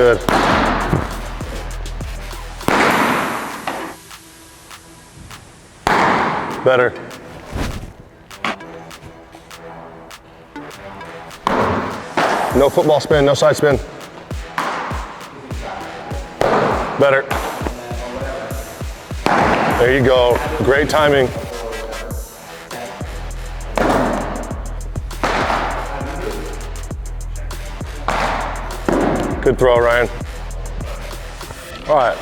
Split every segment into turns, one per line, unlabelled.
Good. Better. No football spin, no side spin. Better. There you go. Great timing. Good throw, Ryan. All right,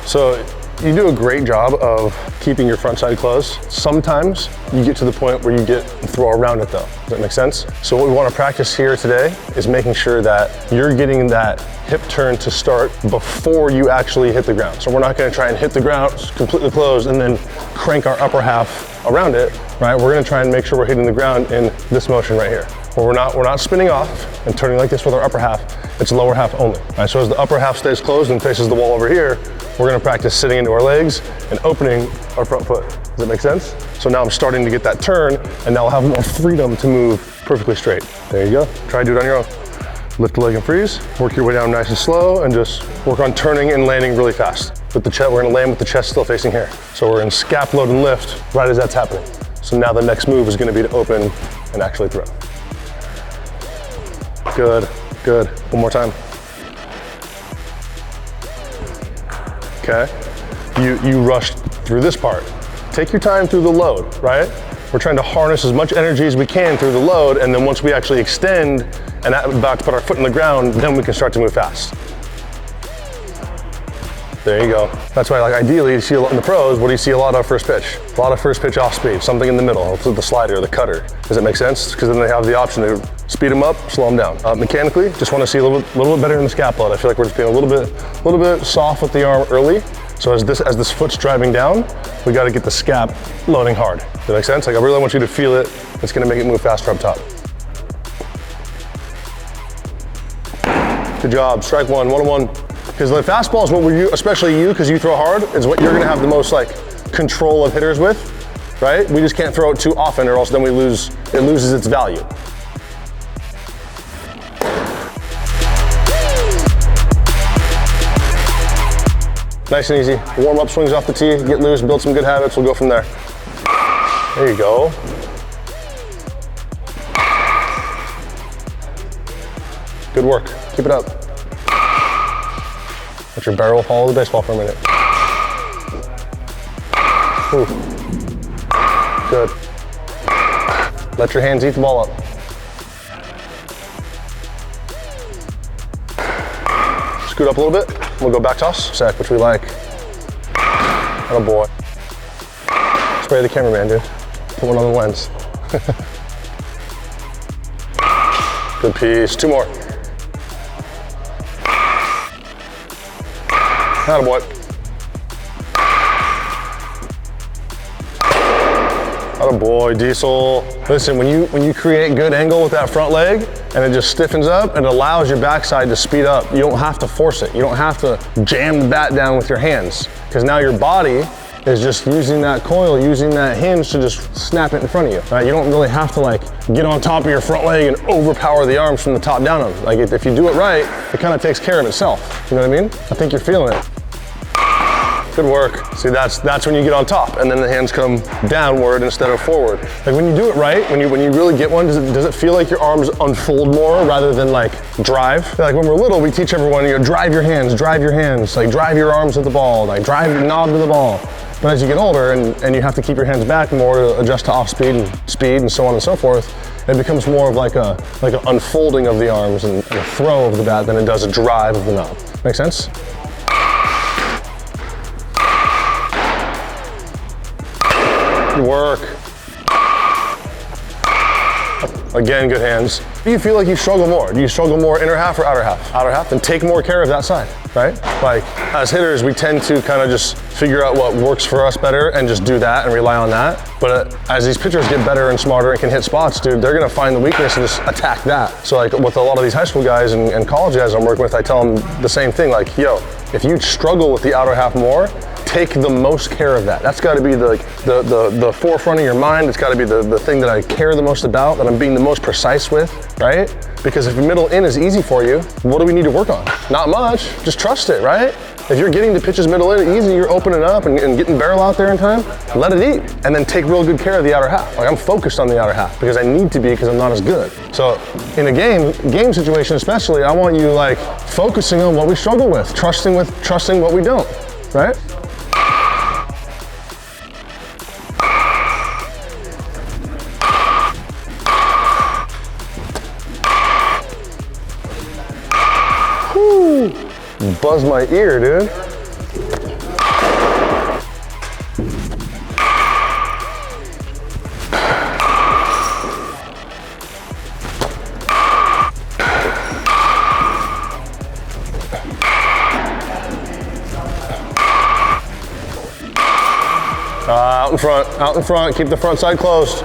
so you do a great job of keeping your front side closed. Sometimes you get to the point where you throw around it though. Does that make sense? So what we want to practice here today is making sure that you're getting that hip turn to start before you actually hit the ground. So we're not going to try and hit the ground completely closed and then crank our upper half around it, right? We're going to try and make sure we're hitting the ground in this motion right here, where we're not spinning off and turning like this with our upper half. It's lower half only. Right? So as the upper half stays closed and faces the wall over here, we're gonna practice sitting into our legs and opening our front foot. Does that make sense? So now I'm starting to get that turn, and now I'll have more freedom to move perfectly straight. There you go. Try to do it on your own. Lift the leg and freeze. Work your way down nice and slow, and just work on turning and landing really fast. With the chest, we're gonna land with the chest still facing here. So we're in scap load and lift right as that's happening. So now the next move is gonna be to open and actually throw. Good, good. One more time. Okay, you rushed through this part. Take your time through the load, right? We're trying to harness as much energy as we can through the load, and then once we actually extend and about to put our foot in the ground, then we can start to move fast. There you go. That's why, like, ideally, you see a lot in the pros, what do you see a lot of first pitch? A lot of first pitch off speed, something in the middle, the slider, the cutter. Does that make sense? Because then they have the option to speed them up, slow them down. Mechanically, just want to see a little bit better in the scap load. I feel like we're just being a little bit soft with the arm early. So as this foot's driving down, we got to get the scap loading hard. Does that make sense? Like, I really want you to feel it. It's going to make it move faster up top. Good job. Strike one, 1-1. Because the fastball is what especially you, because you throw hard, is what you're going to have the most like control of hitters with, right? We just can't throw it too often, or else then it loses its value. Nice and easy. Warm up swings off the tee, get loose, build some good habits. We'll go from there. There you go. Good work. Keep it up. Let your barrel follow the baseball for a minute. Ooh. Good. Let your hands eat the ball up. Scoot up a little bit. We'll go back toss, sack, which we like. Oh boy. Spray the cameraman, dude. Put one on the lens. Good piece. Two more. Attaboy. Attaboy, Diesel. Listen, when you create good angle with that front leg and it just stiffens up and allows your backside to speed up, you don't have to force it. You don't have to jam the bat down with your hands, because now your body is just using that coil, using that hinge to just snap it in front of you, right? You don't really have to like get on top of your front leg and overpower the arms from the top down. Like if you do it right, it kind of takes care of itself. You know what I mean? I think you're feeling it. Good work. See, that's when you get on top, and then the hands come downward instead of forward. Like when you do it right, when you really get one, does it feel like your arms unfold more rather than like drive? Like when we're little, we teach everyone, drive your hands, like drive your arms at the ball, like drive your knob to the ball. But as you get older and you have to keep your hands back more to adjust to off speed and so on and so forth, it becomes more of like an unfolding of the arms and a throw of the bat than it does a drive of the knob. Make sense? Good work. Again, good hands. Do you feel like you struggle more? Do you struggle more inner half or outer half? Outer half, then take more care of that side, right? Like as hitters, we tend to kind of just figure out what works for us better and just do that and rely on that. But as these pitchers get better and smarter and can hit spots, dude, they're gonna find the weakness and just attack that. So like with a lot of these high school guys and college guys I'm working with, I tell them the same thing, like, yo, if you struggle with the outer half more, take the most care of that. That's gotta be the forefront of your mind. It's gotta be the thing that I care the most about, that I'm being the most precise with, right? Because if middle in is easy for you, what do we need to work on? Not much, just trust it, right? If you're getting the pitches middle in easy, you're opening up and getting barrel out there in time, let it eat. And then take real good care of the outer half. Like I'm focused on the outer half because I need to be because I'm not as good. So in a game situation especially, I want you like focusing on what we struggle with trusting what we don't, right? Whew. Buzz my ear, dude. Out in front, keep the front side closed.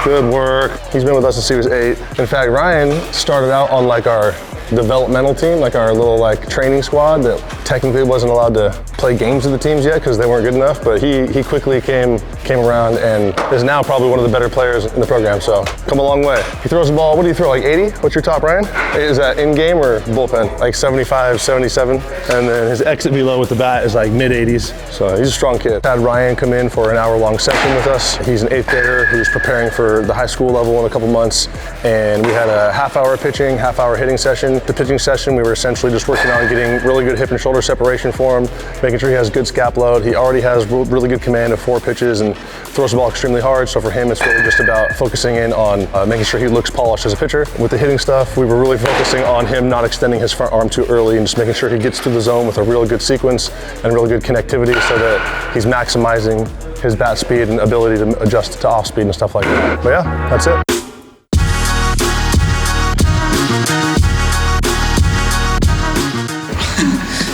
Good work. He's been with us since he was 8. In fact, Ryan started out on like our developmental team, like our little like training squad that technically wasn't allowed to play games with the teams yet because they weren't good enough, but he quickly came around and is now probably one of the better players in the program, so come a long way. He throws the ball, what do you throw, like 80? What's your top, Ryan? Is that in-game or bullpen? Like 75, 77? And then his exit velo with the bat is like mid-80s, so he's a strong kid. Had Ryan come in for an hour-long session with us. He's an 8th grader who's preparing for the high school level in a couple months, and we had a half-hour pitching, half-hour hitting session. The pitching session, we were essentially just working on getting really good hip and shoulder separation for him, making sure he has good scap load. He already has really good command of 4 pitches and throws the ball extremely hard. So for him, it's really just about focusing in on making sure he looks polished as a pitcher. With the hitting stuff, we were really focusing on him not extending his front arm too early and just making sure he gets to the zone with a real good sequence and really good connectivity so that he's maximizing his bat speed and ability to adjust to off speed and stuff like that. But yeah, that's it.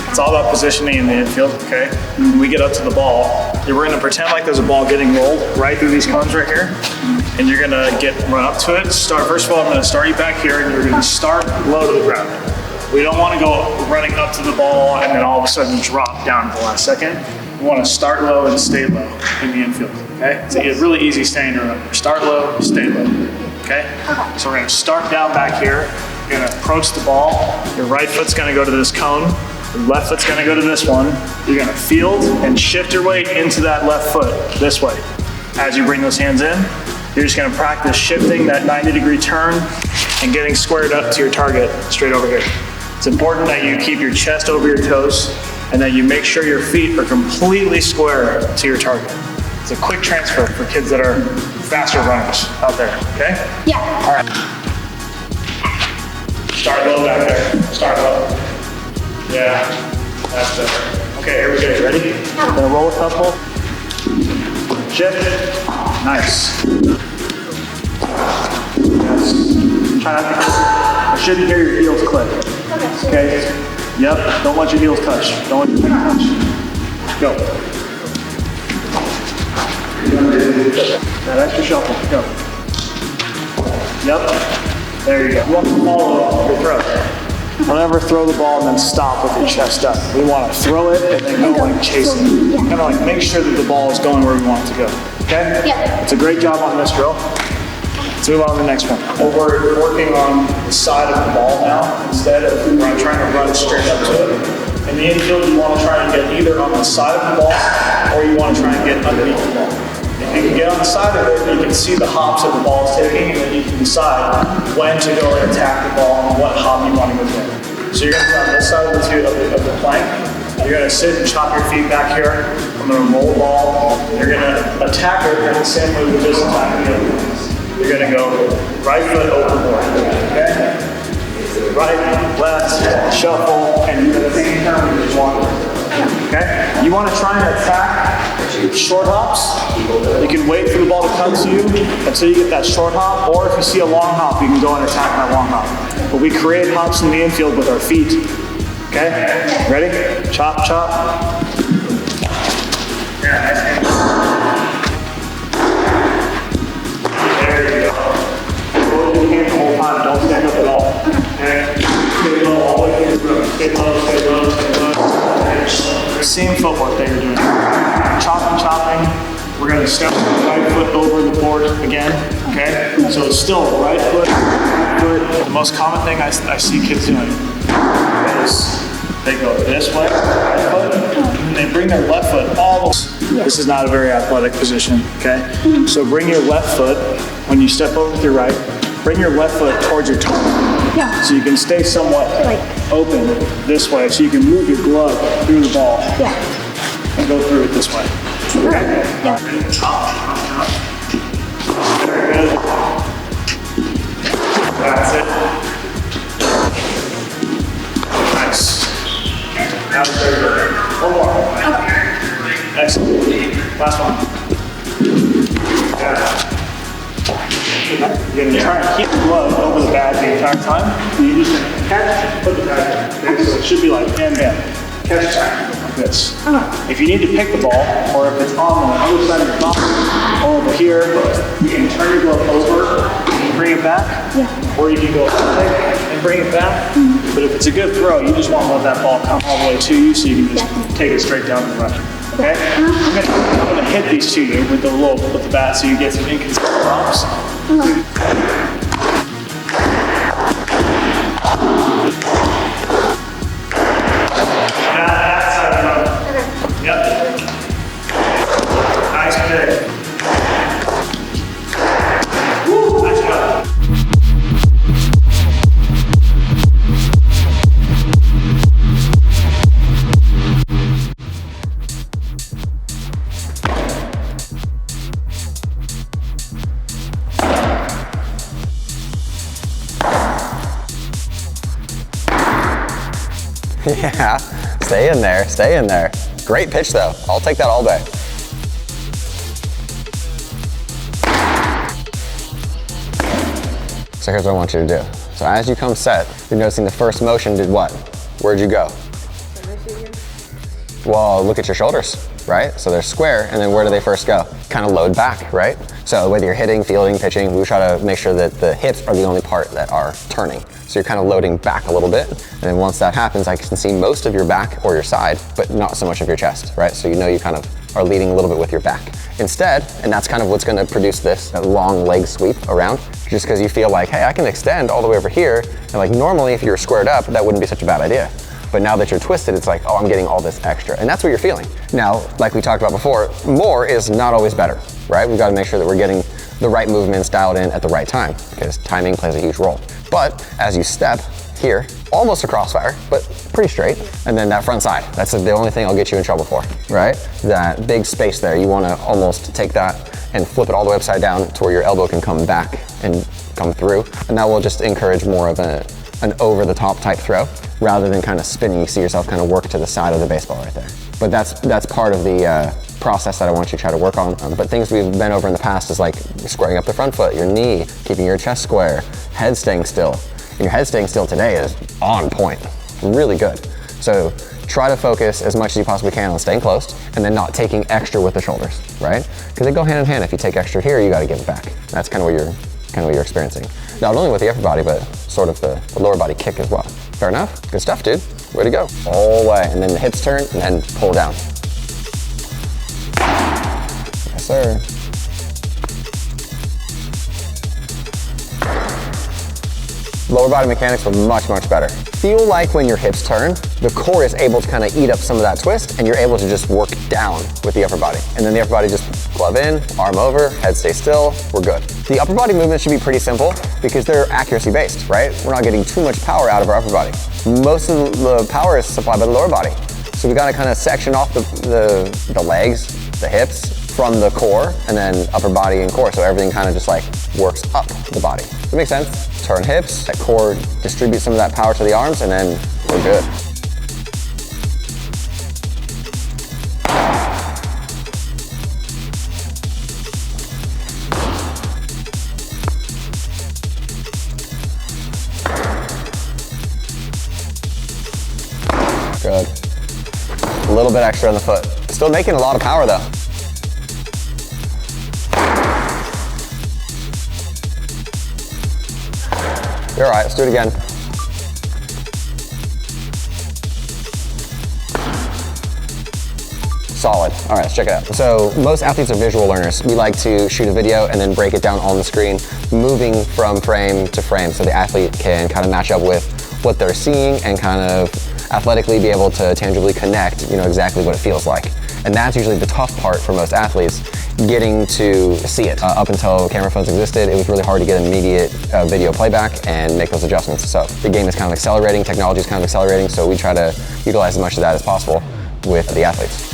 It's all about positioning in the infield, okay? When we get up to the ball, we're gonna pretend like there's a ball getting rolled right through these cones right here, and you're gonna run up to it. First of all, I'm gonna start you back here, and you're gonna start low to the ground. We don't wanna go running up to the ball and then all of a sudden drop down at the last second. We wanna start low and stay low in the infield, okay? It's really easy staying around. Start low, stay low, okay? So we're gonna start down back here. You're gonna approach the ball. Your right foot's gonna go to this cone. Your left foot's gonna go to this one. You're gonna field and shift your weight into that left foot this way. As you bring those hands in, you're just gonna practice shifting that 90-degree turn and getting squared up to your target straight over here. It's important that you keep your chest over your toes and that you make sure your feet are completely square to your target. It's a quick transfer for kids that are faster runners out there, okay?
Yeah.
All right. Start low back there, start low. Yeah, that's better. Okay, here we go, you ready? I'm gonna roll a couple. Shift. Nice. Yes. Try not to, I shouldn't hear your heels click. Okay. Yep, don't let your heels touch. Don't let your feet touch. Go. That extra shuffle, go. Yep, there you go. You want to follow your throw. Don't ever throw the ball and then stop with your chest up. We want to throw it and then go like chasing. Kind of like make sure that the ball is going where we want it to go. Okay? Yeah. It's a great job on this drill. Let's move on to the next one. We're working on the side of the ball now instead of trying to run straight up to it. In the infield, you want to try and get either on the side of the ball or you want to try and get underneath the ball. If you can get on the side of it, you can see the hops that the ball is taking, and then you can decide when to go and attack the ball and what hop you want to go for. So you're going to be on this side of the plank. You're going to sit and chop your feet back here. I'm going to roll the ball. You're going to attack it in the same way we just attacked the other ones. You're going to go right foot overboard. Okay? Right, left, shuffle, and you're going to take turn with one. Okay? You want to try and attack short hops. You can wait for the ball to come to you until you get that short hop, or if you see a long hop, you can go and attack that long hop. But we create hops in the infield with our feet. Okay? Ready? Chop, chop. Yeah, nice. There you go. Hold your hand the whole time. Don't stand up at all. Okay? Stay low all the way through. Stay low, stay low, stay low. same footwork that you're doing. Chopping. We're gonna step the right foot over the board again, okay? So it's still right foot. The most common thing I see kids doing is they go this way, right foot, and they bring their left foot all the way. This is not a very athletic position, okay? So bring your left foot, when you step over with your right, bring your left foot towards your toe.
Yeah.
So you can stay somewhat open this way, so you can move your glove through the ball.
Yeah.
And go through it this way. Okay?
Yeah.
Very good. That's it. Nice. That was very good. One more. Excellent. Last one. Yeah. You're gonna try and keep the glove over the bag the entire time. And you just catch, put the bag in. Okay? So it should be like bam, bam. Catch time. Like this. If you need to pick the ball, or if it's on the other side of your thumb, or over here, you can turn your glove over and bring it back.
Yeah.
Or you can go up and bring it back. But if it's a good throw, you just want to let that ball come all the way to you, so you can just take it straight down and run. Okay? I'm gonna hit these to you with the bat, so you get some inconsistent drops. That side of the run. Yep. Nice pick. Woo, nice job.
Yeah, stay in there, stay in there. Great pitch though, I'll take that all day. So here's what I want you to do. So as you come set, you're noticing the first motion did what? Where'd you go? Well, look at your shoulders, right? So they're square, and then where do they first go? Kind of load back, right? So whether you're hitting, fielding, pitching, we try to make sure that the hips are the only part that are turning. So you're kind of loading back a little bit, and then once that happens, I can see most of your back or your side, but not so much of your chest, right? So you know you kind of are leading a little bit with your back. Instead, and that's kind of what's gonna produce this long leg sweep around, just because you feel like, hey, I can extend all the way over here, and like normally if you're squared up, that wouldn't be such a bad idea. But now that you're twisted, it's like, oh, I'm getting all this extra. And that's what you're feeling. Now, like we talked about before, more is not always better, right? We've got to make sure that we're getting the right movements dialed in at the right time, because timing plays a huge role. But as you step here, almost a crossfire, but pretty straight. And then that front side, that's the only thing I'll get you in trouble for, right? That big space there, you want to almost take that and flip it all the way upside down to where your elbow can come back and come through. And that will just encourage more of an over-the-top type throw, rather than kind of spinning. You see yourself kind of work to the side of the baseball right there. But that's part of the process that I want you to try to work on. But things we've been over in the past is like squaring up the front foot, your knee, keeping your chest square, head staying still. And your head staying still today is on point, really good. So try to focus as much as you possibly can on staying close, and then not taking extra with the shoulders, right? Because they go hand in hand. If you take extra here, you got to give it back. That's kind of what you're experiencing. Not only with the upper body, but sort of the lower body kick as well. Fair enough? Good stuff, dude. Way to go. All the way, and then the hips turn, and then pull down. Yes, sir. Lower body mechanics were much, much better. Feel like when your hips turn, the core is able to kind of eat up some of that twist, and you're able to just work down with the upper body. And then the upper body just glove in, arm over, head stay still, we're good. The upper body movements should be pretty simple because they're accuracy based, right? We're not getting too much power out of our upper body. Most of the power is supplied by the lower body. So we gotta kind of section off the legs, the hips, from the core, and then upper body and core, so everything kind of just like works up the body. Does that make sense? Turn hips, that core distributes some of that power to the arms, and then we're good. Good. A little bit extra on the foot. Still making a lot of power though. You're all right, let's do it again. Solid. All right, let's check it out. So most athletes are visual learners. We like to shoot a video and then break it down on the screen, moving from frame to frame so the athlete can kind of match up with what they're seeing and kind of athletically be able to tangibly connect, exactly what it feels like. And that's usually the tough part for most athletes, getting to see it. Up until camera phones existed, it was really hard to get immediate video playback and make those adjustments. So the game is kind of accelerating, technology is kind of accelerating, so we try to utilize as much of that as possible with the athletes.